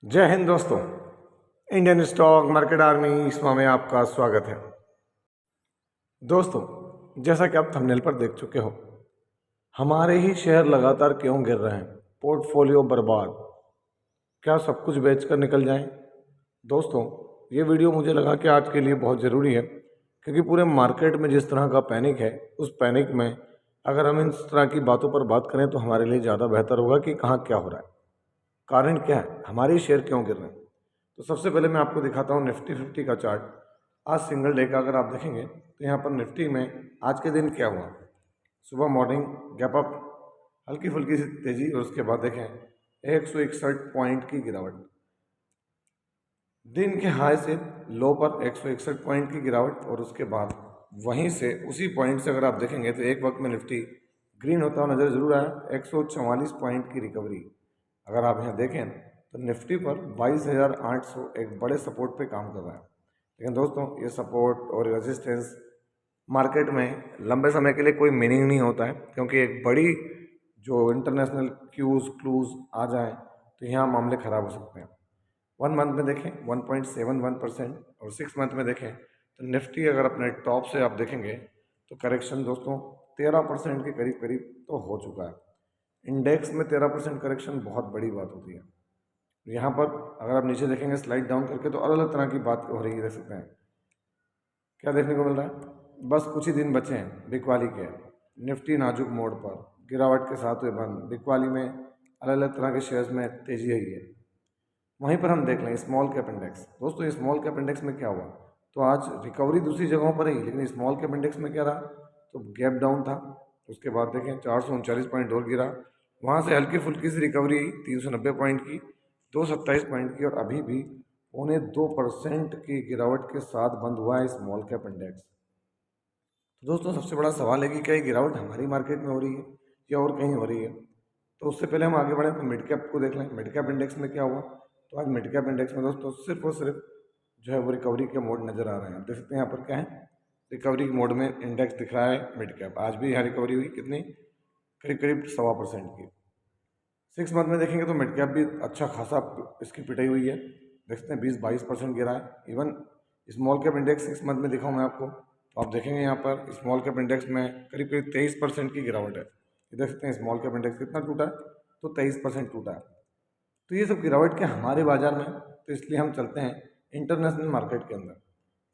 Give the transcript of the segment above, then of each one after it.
जय हिंद दोस्तों। Indian stock market army इसमें में आपका स्वागत है। दोस्तों, जैसा कि आप थंबनेल पर देख चुके हो, हमारे ही शेयर लगातार क्यों गिर रहे हैं, पोर्टफोलियो बर्बाद, क्या सब कुछ बेचकर निकल जाएं? दोस्तों, ये वीडियो मुझे लगा कि आज के लिए बहुत ज़रूरी है, क्योंकि पूरे मार्केट में जिस तरह का पैनिक है, उस पैनिक में अगर हम इन तरह की बातों पर बात करें तो हमारे लिए ज़्यादा बेहतर होगा कि कहाँ क्या हो रहा है, कारण क्या है, हमारे शेयर क्यों गिर रहे हैं। तो सबसे पहले मैं आपको दिखाता हूँ निफ्टी 50 का चार्ट। आज सिंगल डे का अगर आप देखेंगे तो यहाँ पर निफ्टी में आज के दिन क्या हुआ। सुबह मॉर्निंग गैप अप, हल्की फुल्की सी तेजी, और उसके बाद देखें 161 पॉइंट की गिरावट। दिन के हाई से लो पर 161 पॉइंट की गिरावट, और उसके बाद वहीं से उसी पॉइंट से अगर आप देखेंगे तो एक वक्त में निफ्टी ग्रीन होता हुआ नजर जरूर आया। 144 पॉइंट की रिकवरी अगर आप यहाँ देखें तो निफ्टी पर 22,800 एक बड़े सपोर्ट पे काम कर रहा है। लेकिन दोस्तों, ये सपोर्ट और रेजिस्टेंस मार्केट में लंबे समय के लिए कोई मीनिंग नहीं होता है, क्योंकि एक बड़ी जो इंटरनेशनल क्लूज आ जाए तो यहाँ मामले खराब हो सकते हैं। 1 मंथ में देखें 1.71%, और 6 मंथ में देखें तो निफ्टी अगर अपने टॉप से आप देखेंगे तो करेक्शन दोस्तों 13% के करीब करीब तो हो चुका है। इंडेक्स में 13% करेक्शन बहुत बड़ी बात होती है। यहाँ पर अगर आप नीचे देखेंगे स्लाइड डाउन करके तो अलग अलग तरह की बात हो रही है, देख सकते हैं क्या देखने को मिल रहा है। बस कुछ ही दिन बचे हैं बिकवाली के, निफ्टी नाजुक मोड़ पर गिरावट के साथ हुए बंद। बिकवाली में अलग अलग तरह के शेयर्स में तेजी आई है। वहीं पर हम देख लें स्मॉल कैप इंडेक्स। दोस्तों, स्मॉल कैप इंडेक्स में क्या हुआ, तो आज रिकवरी दूसरी जगहों पर रही, लेकिन स्मॉल कैप इंडेक्स में क्या रहा, तो गैप डाउन था। उसके बाद देखें 439 पॉइंट और गिरा, वहाँ से हल्की फुल्की सी रिकवरी आई 390 पॉइंट की, 227 पॉइंट की, और अभी भी 2.25% की गिरावट के साथ बंद हुआ है स्मॉल कैप इंडेक्स। तो दोस्तों, सबसे बड़ा सवाल है कि क्या ये गिरावट हमारी मार्केट में हो रही है या और कहीं हो रही है। तो उससे पहले हम आगे बढ़ें तो मिड कैप को देख लें। मिड कैप इंडेक्स में क्या हुआ, तो आज मिड कैप इंडेक्स में दोस्तों सिर्फ और सिर्फ जो है वो रिकवरी के मोड नज़र आ रहे हैं। आप देख सकते हैं यहाँ पर क्या है, रिकवरी मोड में इंडेक्स दिख रहा है मिड कैप। आज भी यहाँ रिकवरी हुई कितनी, करीब करीब 1.25% की। 6 मंथ में देखेंगे तो मिड कैप भी अच्छा खासा इसकी पिटाई हुई है, देख सकते हैं 20-22% गिरा है। Even small cap index 6 month में दिखाऊँ मैं आपको, तो आप देखेंगे यहाँ पर स्मॉल कैप इंडेक्स में करीब करीब 23% की गिरावट है। ये देख सकते हैं स्मॉल कैप इंडेक्स कितना टूटा है, तो 23% टूटा है। तो ये सब गिरावट के हमारे बाजार में, तो इसलिए हम चलते हैं इंटरनेशनल मार्केट के अंदर।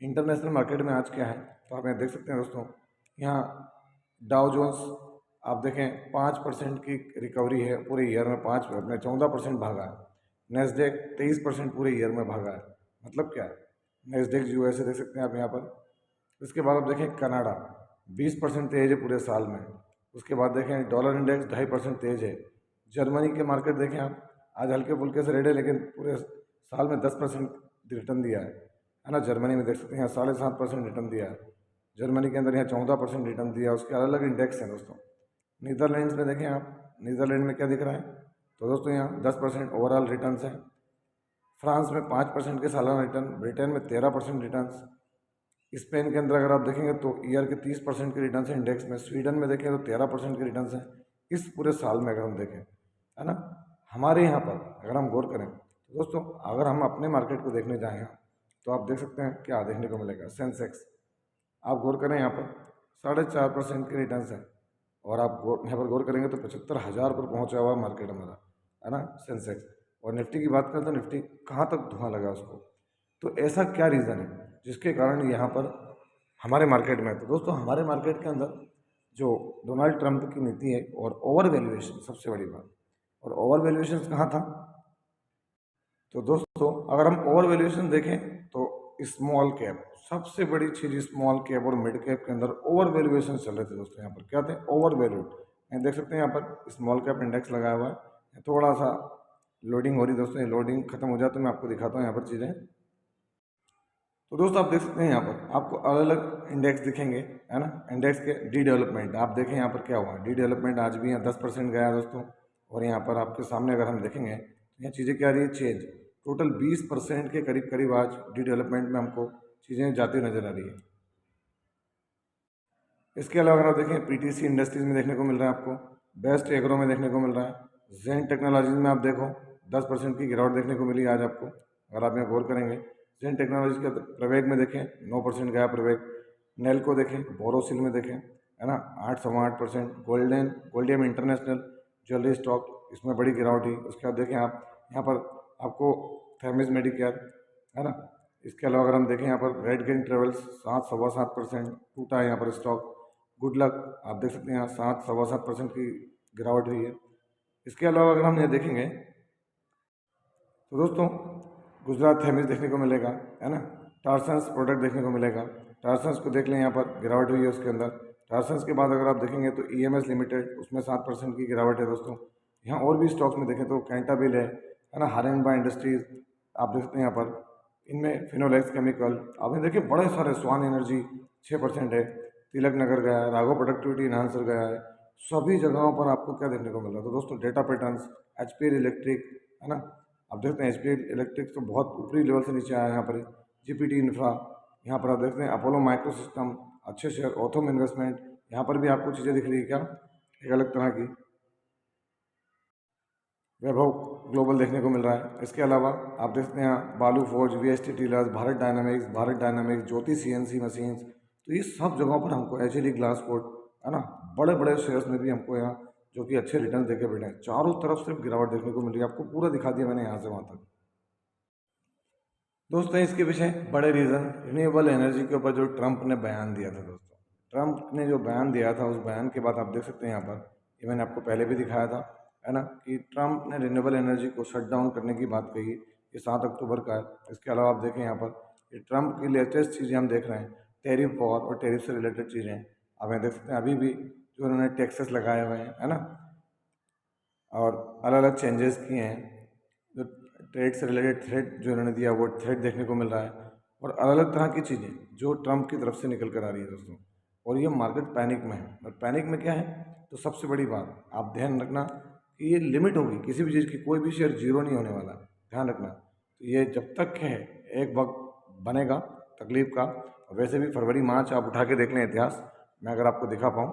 इंटरनेशनल मार्केट में आज क्या है, तो आप यहाँ देख सकते हैं दोस्तों, यहाँ डाउ जोन्स आप देखें 5% की रिकवरी है पूरे ईयर में, 14% भागा है। नेस्डेक 23% पूरे ईयर में भागा है। मतलब क्या है, नेस्डेक यूएसए देख सकते हैं आप यहाँ पर। उसके बाद आप देखें कनाडा 20% तेज है पूरे साल में। उसके बाद देखें डॉलर इंडेक्स 2.5% तेज है। जर्मनी के मार्केट देखें आप, आज हल्के फुल्के से रेट है, लेकिन पूरे साल में 10% रिटर्न दिया है ना। जर्मनी में देख सकते हैं यहाँ 7.5% रिटर्न दिया है। जर्मनी के अंदर यहाँ 14% रिटर्न दिया। उसके अलग अलग इंडेक्स हैं दोस्तों। नीदरलैंड्स में देखें आप, नीदरलैंड में क्या दिख रहा है, तो दोस्तों यहाँ 10% ओवरऑल रिटर्न हैं। फ्रांस में 5% के सालाना रिटर्न, ब्रिटेन में 13% रिटर्न, स्पेन के अंदर अगर आप देखेंगे तो ईयर के 30% के रिटर्न है इंडेक्स में। स्वीडन में देखें तो 13% के रिटर्न हैं इस पूरे साल में, अगर हम देखें, है ना। हमारे यहाँ पर अगर हम गौर करें तो दोस्तों, अगर हम अपने मार्केट को देखने जाएँ तो आप देख सकते हैं क्या देखने को मिलेगा। सेंसेक्स आप गौर करें यहाँ पर 4.5% के रिटर्न हैं, और आप यहाँ पर गौर करेंगे तो 75,000 पर पहुँचा हुआ मार्केट हमारा, है ना, सेंसेक्स। और निफ्टी की बात करें तो निफ्टी कहाँ तक धुआं लगा उसको। तो ऐसा क्या रीज़न है जिसके कारण यहाँ पर हमारे मार्केट में, तो दोस्तों हमारे मार्केट के अंदर जो डोनाल्ड ट्रंप की नीति है और ओवर वैल्यूएशन सबसे बड़ी बात। और ओवर वैल्यूएशन कहाँ था, तो दोस्तों अगर हम ओवर वैल्यूएशन देखें तो स्मॉल कैप सबसे बड़ी चीज़, स्मॉल कैप और मिड कैप के अंदर ओवर वैल्यूएशन चल रहे थे दोस्तों। यहाँ पर क्या थे, ओवर वैल्यूड। यहाँ देख सकते हैं यहाँ पर स्मॉल कैप इंडेक्स लगाया हुआ है, थोड़ा सा लोडिंग हो रही है दोस्तों। ये लोडिंग खत्म हो जाए तो मैं आपको दिखाता हूँ यहाँ पर चीज़ें। तो दोस्तों आप देख सकते हैं यहाँ पर आपको अलग अलग इंडेक्स दिखेंगे, है ना। इंडेक्स के डी डेवलपमेंट आप देखें यहाँ पर क्या हुआ, डी डेवलपमेंट आज भी यहाँ 10% गया दोस्तों। और यहाँ पर आपके सामने अगर हम देखेंगे तो यहाँ चीज़ें क्या आ रही है, चेंज टोटल 20% के करीब करीब आज डी डेवलपमेंट में हमको चीज़ें जाती नजर आ रही है। इसके अलावा अगर आप देखें पीटीसी इंडस्ट्रीज में देखने को मिल रहा है आपको, बेस्ट एग्रो में देखने को मिल रहा है, जेन टेक्नोलॉजीज में आप देखो 10% की गिरावट देखने को मिली आज आपको, अगर आप यहाँ गौर करेंगे। जेन टेक्नोलॉजी के प्रवेग में देखें 9% गया प्रवेग। नेल को देखें, बोरोसिल में देखें, है ना, 8.8%। गोल्डियम इंटरनेशनल ज्वेलरी स्टॉक, इसमें बड़ी गिरावट हुई। उसके बाद देखें आप यहाँ पर आपको थेमिस मेडिकेयर, है ना। इसके अलावा अगर हम देखें यहाँ पर रेड ग्रीन ट्रेवल्स 7.7% टूटा है यहाँ पर स्टॉक। गुड लक आप देख सकते हैं यहाँ 7.7% की गिरावट हुई है। इसके अलावा अगर हम यहाँ देखेंगे तो दोस्तों गुजरात थेमिस देखने को मिलेगा, है ना। टारसन्स प्रोडक्ट देखने को मिलेगा। टारसन्स को देख लें, यहाँ पर गिरावट हुई है उसके अंदर। टारसन्स के बाद अगर आप देखेंगे तो EMS लिमिटेड, उसमें 7% की गिरावट है दोस्तों। यहाँ और भी स्टॉक्स में देखें तो कैंटाबिल है ना, हारेनबा इंडस्ट्रीज आप देख सकते हैं यहाँ पर। इनमें फिनोलेक्स केमिकल आपने देखे बड़े सारे, स्वान एनर्जी 6% है, तिलक नगर गया है, राघव प्रोडक्टिविटी इन्हांसर गया है। सभी जगहों पर आपको क्या देखने को मिल रहा है तो दोस्तों डेटा पैटर्न्स, HPL इलेक्ट्रिक, है ना। आप देखते हैं HPL इलेक्ट्रिक तो बहुत ऊपरी लेवल से नीचे आया है यहाँ पर। GPT इंफ्रा, यहाँ पर आप देखते हैं अपोलो माइक्रो सिस्टम, अच्छे शेयर। ओथम इन्वेस्टमेंट, यहाँ पर भी आपको चीज़ें दिख रही है क्या, एक अलग तरह की। वैभव ग्लोबल देखने को मिल रहा है। इसके अलावा आप देखते हैं यहाँ बालू फोर्ज, VST टीलर्स, भारत डायनामिक्स, ज्योति CNC मशीन्स। तो ये सब जगहों पर हमको HLE ग्लासकोट, है ना, बड़े बड़े शेयर्स में भी हमको यहाँ जो कि अच्छे रिटर्न देके बैठे हैं। चारों तरफ सिर्फ गिरावट देखने को मिल रही है, आपको पूरा दिखा दिया मैंने यहाँ से वहाँ तक। दोस्तों इसके पीछे बड़े रीज़न, रिन्यूएबल एनर्जी के ऊपर जो ट्रंप ने बयान दिया था दोस्तों, ट्रंप ने जो बयान दिया था उस बयान के बाद आप देख सकते हैं यहाँ पर, ये मैंने आपको पहले भी दिखाया था, है ना, कि ट्रंप ने रिन्यूएबल एनर्जी को शट डाउन करने की बात कही। ये 7 अक्टूबर का है। इसके अलावा आप देखें यहाँ पर ये ट्रंप की लेटेस्ट चीज़ें हम देख रहे हैं, टैरिफ वॉर और टैरिफ से रिलेटेड चीज़ें आप यहाँ देख सकते हैं। अभी भी जो उन्होंने टैक्सेस लगाए हुए हैं, है ना, और अलग अलग चेंजेस किए हैं। जो ट्रेड से रिलेटेड थ्रेड जो इन्होंने दिया वो थ्रेड देखने को मिल रहा है, और अलग अलग तरह की चीज़ें जो ट्रंप की तरफ से निकल कर आ रही है दोस्तों। और ये मार्केट पैनिक में है। और पैनिक में क्या है तो सबसे बड़ी बात आप ध्यान रखना कि ये लिमिट होगी किसी भी चीज़ की, कोई भी शेयर जीरो नहीं होने वाला, ध्यान रखना। तो ये जब तक है एक वक्त बनेगा तकलीफ का। वैसे भी फरवरी मार्च आप उठा के देख लें इतिहास मैं अगर आपको दिखा पाऊँ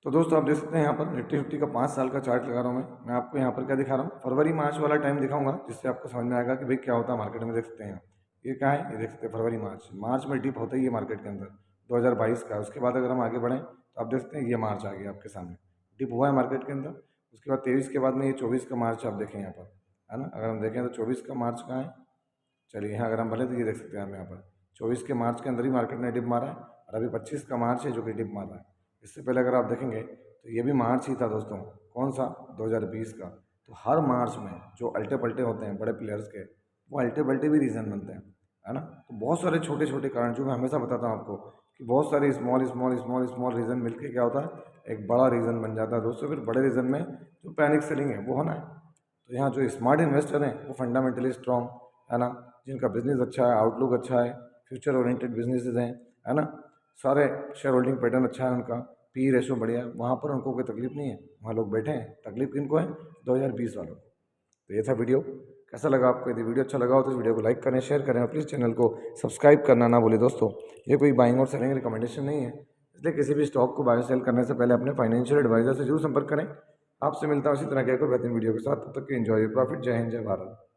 तो दोस्तों आप देख सकते हैं यहाँ पर निफ्टी 50 का 5 साल का चार्ट लगा रहा हूँ मैं आपको यहाँ पर क्या दिखा रहा हूँ, फरवरी मार्च वाला टाइम दिखाऊंगा जिससे आपको समझ में आएगा कि भाई क्या होता है मार्केट में। देख सकते हैं ये क्या है, ये देख सकते हैं फरवरी मार्च में डिप होता ही है मार्केट के अंदर 2022 का। उसके बाद अगर हम आगे बढ़ें तो आप देख सकते हैं ये मार्च आ गया आपके सामने, डिप हुआ है मार्केट के अंदर। उसके बाद 23 के बाद में ये 24 का मार्च आप देखें यहाँ पर, है ना। अगर हम देखें तो 24 का मार्च कहाँ है, चलिए यहाँ अगर हम भले तो ये देख सकते हैं हम यहाँ पर 24 के मार्च के अंदर ही मार्केट ने डिप मारा है, और अभी 25 का मार्च है जो कि डिप मार रहा है। इससे पहले अगर आप देखेंगे तो ये भी मार्च ही था दोस्तों, कौन सा, 2020 का। तो हर मार्च में जो अल्टे पल्टे होते हैं बड़े प्लेयर्स के, वो अल्टे पल्टे भी रीज़न बनते हैं, है ना। तो बहुत सारे छोटे छोटे कारण जो मैं हमेशा बताता हूँ आपको कि बहुत सारे small small small small reason मिलकर क्या होता है एक बड़ा रीज़न बन जाता है दोस्तों। फिर बड़े रीज़न में जो पैनिक सेलिंग है वो होना है। तो यहाँ जो स्मार्ट इन्वेस्टर हैं वो फंडामेंटली स्ट्रॉन्ग, है ना, जिनका बिजनेस अच्छा है, आउटलुक अच्छा है, फ्यूचर ओरिएंटेड बिजनेसेस हैं, है ना, सारे शेयर होल्डिंग पैटर्न अच्छा है उनका, पी रेशो बढ़िया है, वहाँ पर उनको कोई तकलीफ नहीं है, वहाँ लोग बैठे हैं। तकलीफ किनको है, 2020 वालों को। तो ये था वीडियो, कैसा लगा आपको? यदि वीडियो अच्छा लगा हो तो इस वीडियो को लाइक करें, शेयर करें, और प्लीज़ चैनल को सब्सक्राइब करना ना भूलें दोस्तों। ये कोई बाइंग और सेलिंग रिकमेंडेशन नहीं है, इसलिए किसी भी स्टॉक को बाय सेल करने से पहले अपने फाइनेंशियल एडवाइजर से जरूर संपर्क करें। आपसे मिलता हूँ इसी तरह के एक और बेहतरीन वीडियो के साथ, तब तक के एंजॉय प्रॉफिट। जय हिंद, जय भारत।